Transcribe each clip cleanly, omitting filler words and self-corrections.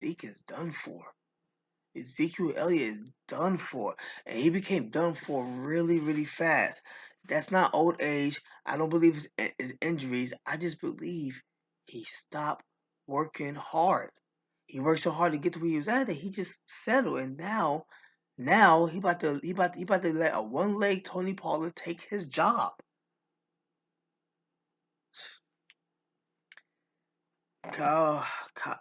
Zeke is done for. Ezekiel Elliott is done for. And he became done for really, really fast. That's not old age. I don't believe it's injuries. I just believe he stopped working hard. He worked so hard to get to where he was at that he just settled. And now he about to let a one-leg Tony Pollard take his job. Cow, cow,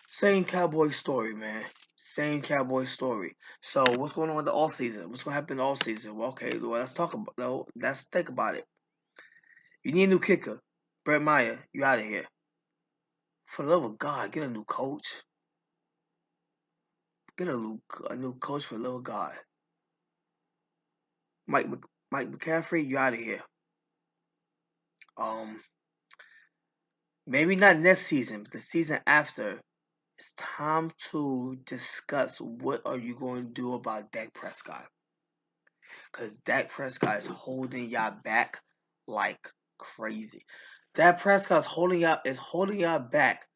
same cowboy story, man. Same cowboy story. So what's going on with the all season? What's gonna happen all season? Well, okay, well, let's talk about. No, let's think about it. You need a new kicker, Brett Meyer. You out of here. For the love of God, get a new coach. Get a new coach for the love of God. Mike Mike McCaffrey, you out of here. Um, maybe not next season, but the season after. It's time to discuss what are you going to do about Dak Prescott. Because Dak Prescott is holding y'all back like crazy. Dak Prescott's holding y'all back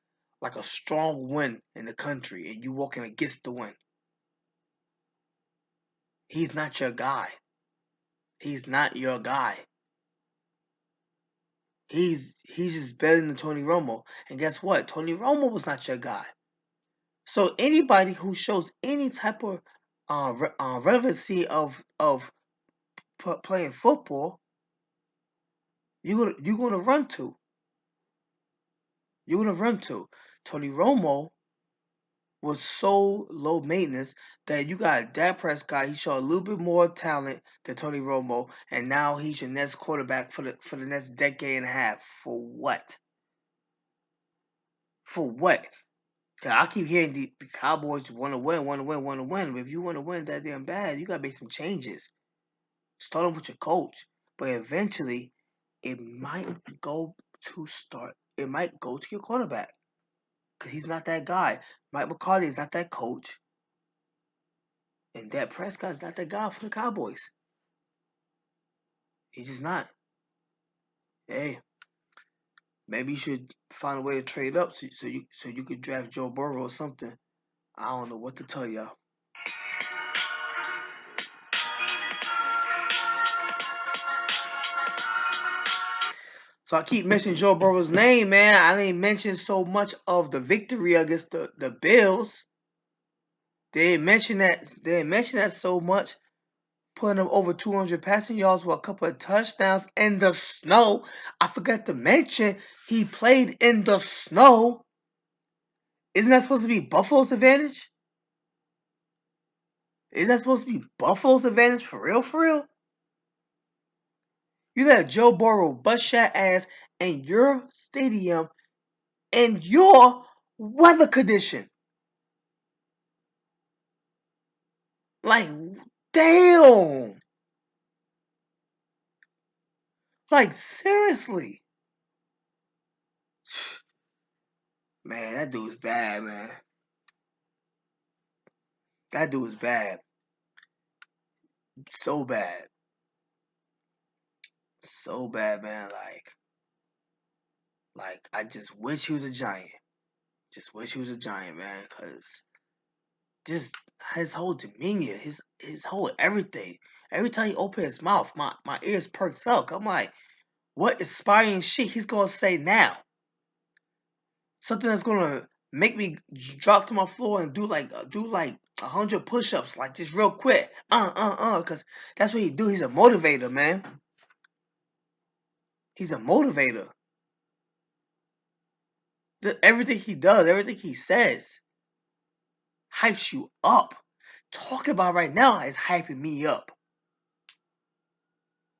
like a strong wind in the country, and you walking against the wind. He's not your guy. He's not your guy. He's just better than Tony Romo. And guess what? Tony Romo was not your guy. So anybody who shows any type of relevancy of playing football, you're gonna run to. You're gonna run to. Tony Romo was so low maintenance that you got Dak Prescott. He showed a little bit more talent than Tony Romo, and now he's your next quarterback for the next decade and a half. For what? For what? 'Cause I keep hearing the Cowboys want to win, want to win, want to win. But if you want to win that damn bad, you gotta make some changes. Start off with your coach, but eventually, it might go It might go to your quarterback because he's not that guy. Mike McCarthy is not that coach, and Dak Prescott is not that guy for the Cowboys. He's just not. Hey, maybe you should find a way to trade up so you could draft Joe Burrow or something. I don't know what to tell y'all. So I keep mentioning Joe Burrow's name, man. I didn't mention so much of the victory against the Bills. They didn't mention that. They didn't mention that so much. Putting up over 200 passing yards with a couple of touchdowns in the snow. I forgot to mention he played in the snow. Isn't that supposed to be Buffalo's advantage? Isn't that supposed to be Buffalo's advantage for real? For real? You let Joe Burrow bust shot ass in your stadium in your weather condition. Like, damn. Like, seriously. Man, that dude's bad, man. That dude's bad. So bad. So bad, man. Like I just wish he was a giant. Just wish he was a giant, man. Cause just his whole demeanor, his whole everything. Every time he opens his mouth, my ears perks up. I'm like, what inspiring shit he's gonna say now? Something that's gonna make me drop to my floor and do like 100 push-ups, like just real quick. Cause that's what he do. He's a motivator, man. He's a motivator. Everything he does, everything he says, hypes you up. Talking about right now is hyping me up.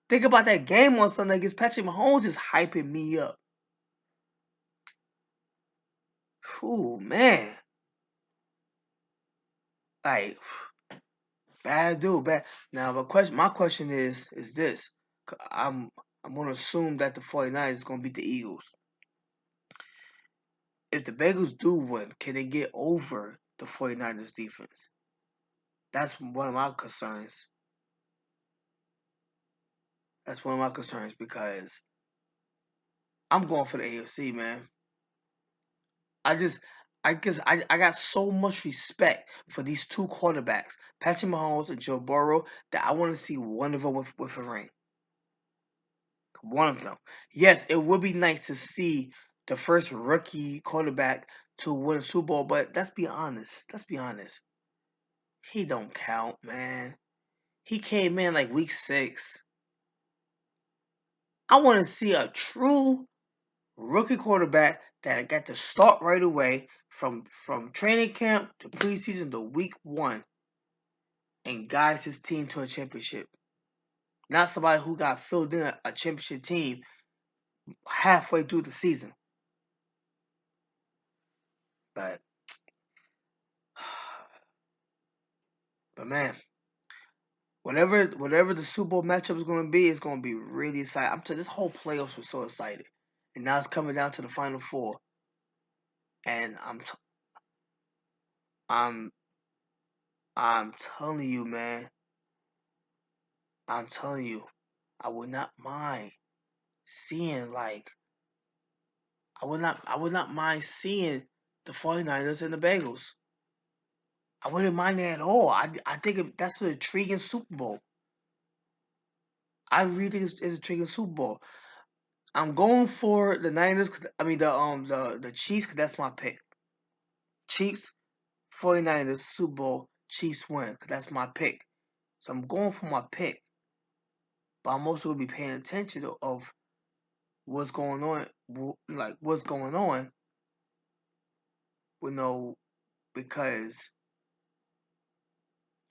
Think about that game on Sunday against Patrick Mahomes is hyping me up. Ooh, man. Like, bad dude, bad. Now, my question is this. I'm going to assume that the 49ers is going to beat the Eagles. If the Bengals do win, can they get over the 49ers defense? That's one of my concerns. That's one of my concerns because I'm going for the AFC, man. I just I got so much respect for these two quarterbacks, Patrick Mahomes and Joe Burrow, that I want to see one of them with a ring. One of them. Yes, it would be nice to see the first rookie quarterback to win a Super Bowl, but let's be honest. Let's be honest. He don't count, man. He came in like week 6. I want to see a true rookie quarterback that got to start right away from training camp to preseason to week 1 and guides his team to a championship. Not somebody who got filled in a championship team halfway through the season. But but man, whatever the Super Bowl matchup is going to be, it's going to be really exciting. I'm telling you, this whole playoffs was so excited, and now it's coming down to the Final Four, and I'm I'm telling you, man, I'm telling you, I would not mind seeing I would not mind seeing the 49ers and the Bengals. I wouldn't mind that at all. I think that's an intriguing Super Bowl. I really think it's an intriguing Super Bowl. I'm going for the Niners. I mean the Chiefs, because that's my pick. Chiefs, 49ers, Super Bowl, Chiefs win, because that's my pick. So I'm going for my pick. But I'm also going to be paying attention of what's going on, like what's going on, because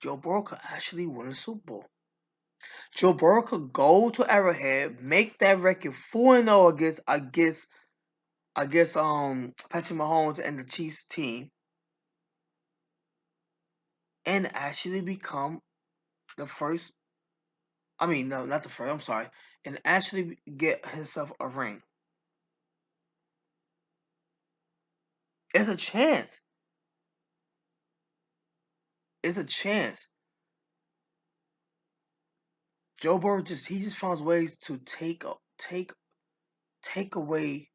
Joe Burrow could actually win a Super Bowl. Joe Burrow could go to Arrowhead, make that record 4-0 against Patrick Mahomes and the Chiefs team, and actually become the first. I mean, no, not the first. I'm sorry, and actually get himself a ring. It's a chance. It's a chance. Joe Burrow just finds ways to take away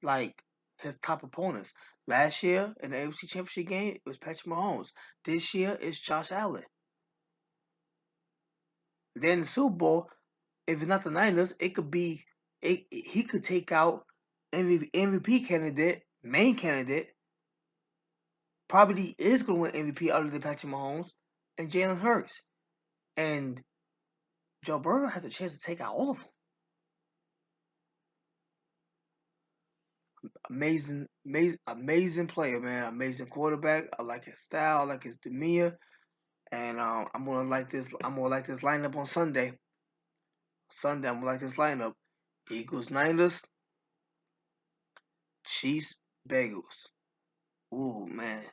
like his top opponents. Last year in the AFC Championship game, it was Patrick Mahomes. This year it's Josh Allen. Then in the Super Bowl, if it's not the Niners, it could be he could take out MVP candidate, main candidate, probably is going to win MVP other than Patrick Mahomes and Jalen Hurts. And Joe Burrow has a chance to take out all of them. Amazing player, man. Amazing quarterback. I like his style. I like his demeanor. And I'm gonna like this. I'm gonna like this lineup on Sunday. I'm gonna like this lineup: Eagles, Niners, Chiefs, Bengals. Ooh, man,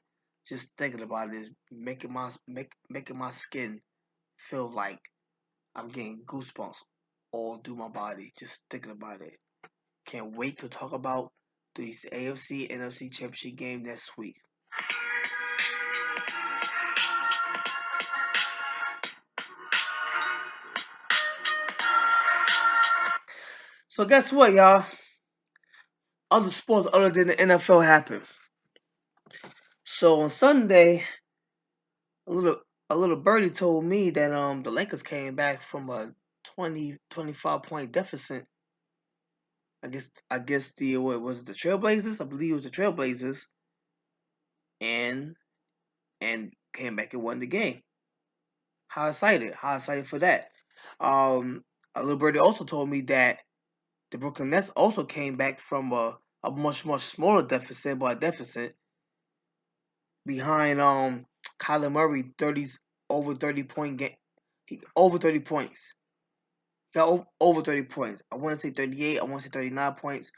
just thinking about this, making my skin feel like I'm getting goosebumps all through my body just thinking about it. Can't wait to talk about these AFC NFC Championship game next week. So guess what, y'all? Other sports other than the NFL happen. So on Sunday, a little birdie told me that the Lakers came back from a 25 point deficit. I guess the what was it, the Trailblazers? I believe it was the Trailblazers, and came back and won the game. How excited! How excited for that! A little birdie also told me that the Brooklyn Nets also came back from a much smaller deficit, but a deficit behind Kyler Murray 30s over 30 point game, over 30 points. Got over 30 points. I want to say 38. I want to say 39 points.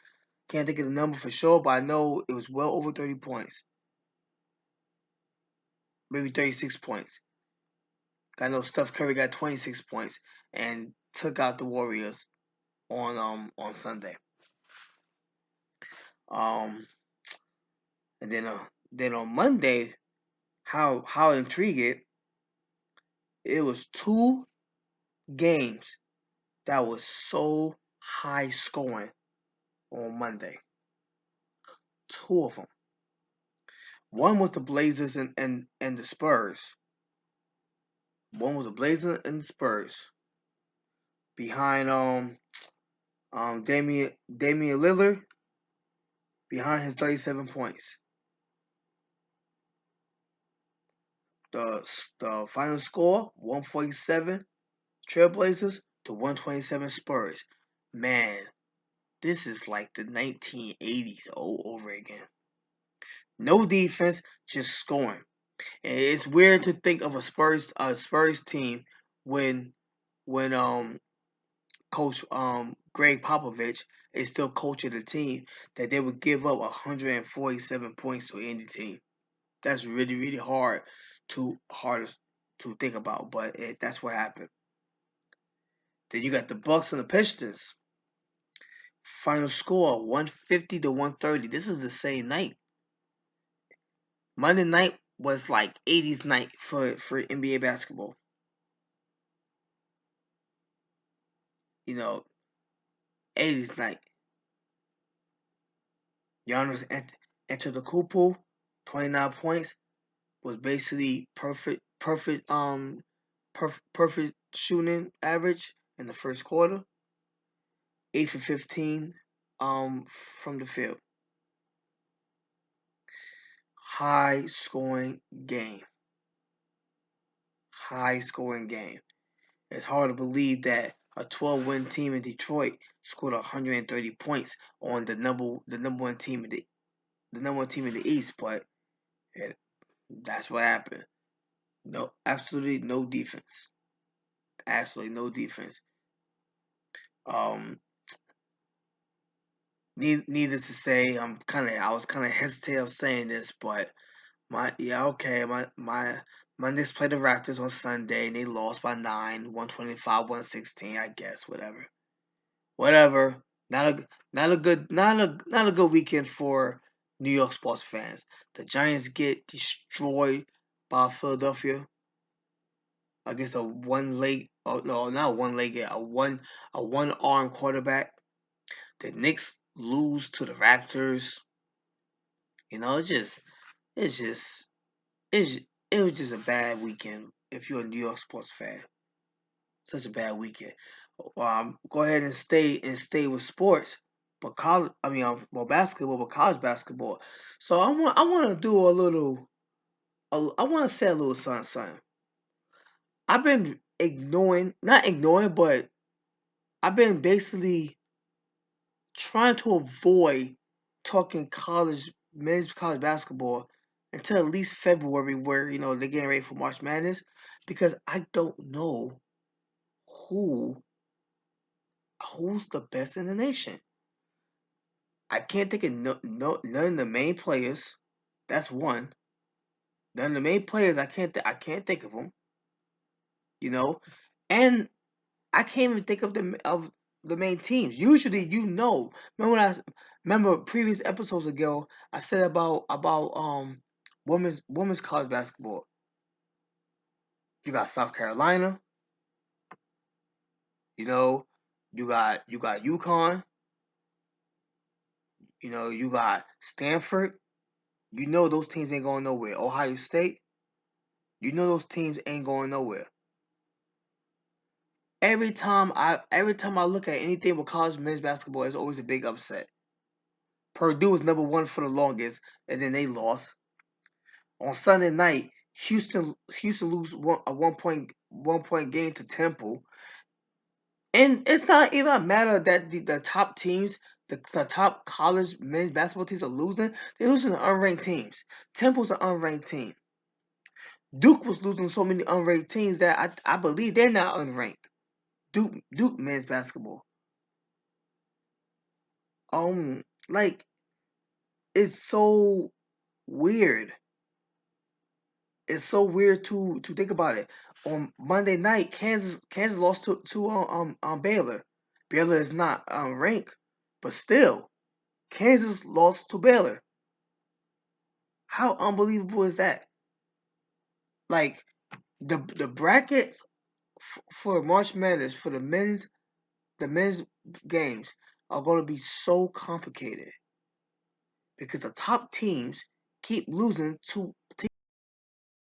Can't think of the number for sure, but I know it was well over 30 points. Maybe 36 points. I know Steph Curry got 26 points and took out the Warriors on Sunday. Um, and then on Monday, how intriguing! It was two games that was so high scoring on Monday. Two of them. One was the Blazers and the Spurs. One was the Blazers and the Spurs behind Damian Lillard behind his 37 points. The final score 147 Trailblazers to 127 Spurs. Man, this is like the 1980s all over again. No defense, just scoring. And it's weird to think of a Spurs team when Coach Greg Popovich is still coaching the team that they would give up 147 points to any team. That's really hard to think about, but that's what happened. Then you got the Bucks and the Pistons. Final score 150 to 130. This is the same night. Monday night was like 80s night for NBA basketball. You know, 80s night. Giannis entered the Kupo, 29 points, was basically perfect shooting average in the first quarter. 8 for 15 from the field. High scoring game. High scoring game. It's hard to believe that a 12-win team in Detroit scored 130 points on the number one team in the East, but that's what happened. No, absolutely no defense. Absolutely no defense. Um, needless to say, I was kind of hesitant of saying this, but my Knicks played the Raptors on Sunday and they lost by 9, 125-116. I guess whatever. Not a good weekend for New York sports fans. The Giants get destroyed by Philadelphia against a one leg. Oh no, not one leg. A one arm quarterback. The Knicks lose to the Raptors. You know, it's just it's it was just a bad weekend if you're a New York sports fan. Such a bad weekend. Go ahead and stay with sports, but basketball, but college basketball. So I want to do a little. I want to say a little something. I've been not ignoring, but I've been basically trying to avoid talking men's college basketball until at least February, where they're getting ready for March Madness, because I don't know who who's the best in the nation. I can't think of none of the main players. That's one. None of the main players. I can't think of them. You know, and I can't even think of the main teams. Usually, remember previous episodes ago, I said about women's college basketball. You got South Carolina. You know, you got UConn. You got Stanford. Those teams ain't going nowhere. Ohio State. Those teams ain't going nowhere. Every time I look at anything with college men's basketball, it's always a big upset. Purdue was number one for the longest, and then they lost. On Sunday night, Houston lose a 1 point game to Temple, and it's not even a matter that the top teams, the top college men's basketball teams are losing. They're losing to unranked teams. Temple's an unranked team. Duke was losing so many unranked teams that I believe they're not unranked. Duke men's basketball. Like, it's so weird. It's so weird to think about it. On Monday night, Kansas lost to Baylor. Baylor is not ranked, but still, Kansas lost to Baylor. How unbelievable is that? Like, the brackets for March Madness for the men's games are going to be so complicated because the top teams keep losing to